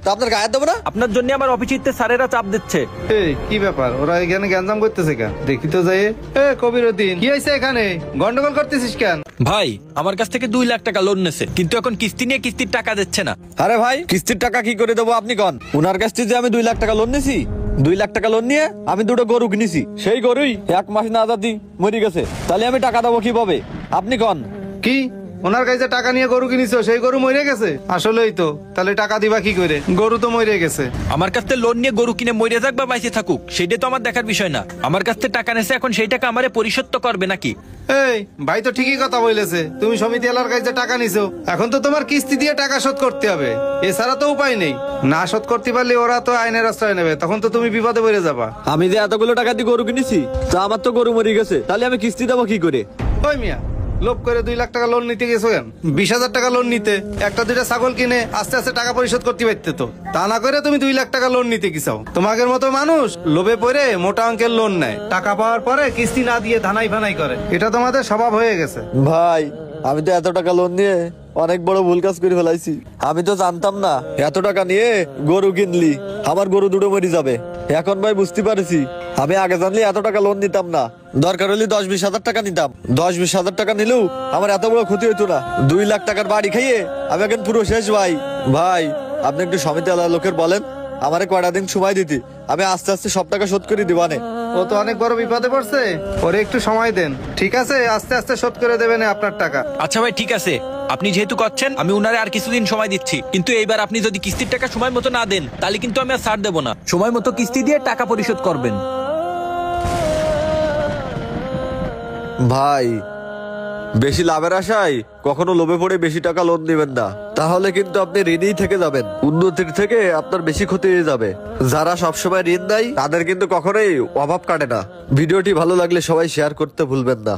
তা আপনার গায়ে দেবো না? আপনার জন্য আমার অফিসে স্যারেরা চাপ দিচ্ছে। এই কি ব্যাপার, ওরা এখানে গ্যাঞ্জাম করতেছে কেন? দেখি তো যাই। কবিরউদ্দিন, কি হয়েছে এখানে? গন্ডগোল করতেছিস কেন? ভাই আমার কাছ থেকে 2 লাখ টাকা লোন নেছে, কিন্তু এখন কিস্তি নিয়ে কিস্তির টাকা দিচ্ছে না। আরে ভাই, কিস্তির টাকা কি করে দেবো আপনি কন? উনার কাছ থেকে যে আমি 2 লাখ টাকা লোন নিছি, 2 লাখ টাকা লোন নিয়ে আমি 2টো গরু কিনেছি, সেই গরুই 1 মাস না আজাদি মরে গেছে। তাহলে আমি টাকা দেবো কিভাবে আপনি কন? কি ওনার কাছে টাকা নিয়ে গরু কিনিছো, সেই গরু মরে গেছে? আসলেই তো, তাহলে টাকা দিবা কি করে? গরু তো মরে গেছে। আমার কাছ থেকে লোন নিয়ে গরু কিনে মরে যাক বা বাইসে থাকুক, সেটা তো আমার দেখার বিষয় না। আমার কাছ থেকে টাকা নেছে, এখন সেই টাকা আমারে পরিশোধ তো করবে নাকি? এই ভাই তো ঠিকই কথা বলেছে, তুমি সমিতি এলার কাছে টাকা নিছো, এখন তো তোমার কিস্তি দিয়ে টাকা শোধ করতে হবে, এছাড়া তো উপায় নেই। না শোধ করতে পারলে ওরা তো আইনের আশ্রয় নেবে, তখন তো তুমি বিপদে পড়ে যাবা। আমি যে এতগুলো টাকা দিয়ে গরু কিনেছি, তা আমার তো গরু মরে গেছে, তাহলে আমি কিস্তি দেবো কি করে? ওই মিয়া, লোভ করে 2 লাখ টাকা লোন নিতে গেছো কেন? 20,000 টাকা লোন নিতে, একটা দুইটা ছাগল কিনে আস্তে আস্তে টাকা পরিশোধ করতে পারতে তো। তা না করে তুমি 2 লাখ টাকা লোন নিতে গেছো। তোমাদের মতো মানুষ লোভে পড়ে মোটা অঙ্কের লোন নেয়, টাকা পাওয়ার পরে কিস্তি না দিয়ে ধানাই ফানাই করে, এটা তোমাদের স্বভাব হয়ে গেছে। ভাই আমি তো এত টাকা লোন নিয়ে অনেক বড় ভুল কাজ করে ফেলাইছি। আমি তো জানতাম না এত টাকা নিয়ে গরু কিনলি আমার গরু 2টো মরে যাবে। এখন ভাই বুঝতে পারছি, আমি আগে জানলে এত টাকা লোন নিতাম না। দরকার হলে 10-20 হাজার টাকা নিতাম। 10-20 হাজার টাকা নিলেও আমার এত বড় ক্ষতি হইতো না। 2 লাখ টাকার বাড়ি খাইয়ে আমি এখন পুরো শেষ ভাই। ভাই আপনি একটু সমিতি এলাকার লোকের বলেন আমারে কয়টা দিন সময় দিতে, আমি আস্তে আস্তে সব টাকা শোধ করে দিবানে। ও তো অনেক বড় বিপদে পড়ছে, ওরে একটু সময় দেন, ঠিক আছে? আস্তে আস্তে শোধ করে দেবেন আপনার টাকা। আচ্ছা ভাই ঠিক আছে, আপনি যেহেতু করছেন আমি উনারে আর কিছুদিন সময় দিচ্ছি, কিন্তু এইবার আপনি যদি কিস্তির টাকা সময় মতো না দেন তাহলে কিন্তু আমি আর ছাড় দেবো না। সময় মতো কিস্তি দিয়ে টাকা পরিশোধ করবেন। ভাই বেশি লাভের আশায় কখনো লোভে পড়ে বেশি টাকা লোন দিবেন না, তাহলে কিন্তু আপনি ঋণই থেকে যাবেন। উন্নতির থেকে আপনার বেশি ক্ষতি হয়ে যাবে। যারা সবসময় ঋণ দেয় তাদের কিন্তু কখনোই অভাব কাটে না। ভিডিওটি ভালো লাগলে সবাই শেয়ার করতে ভুলবেন না।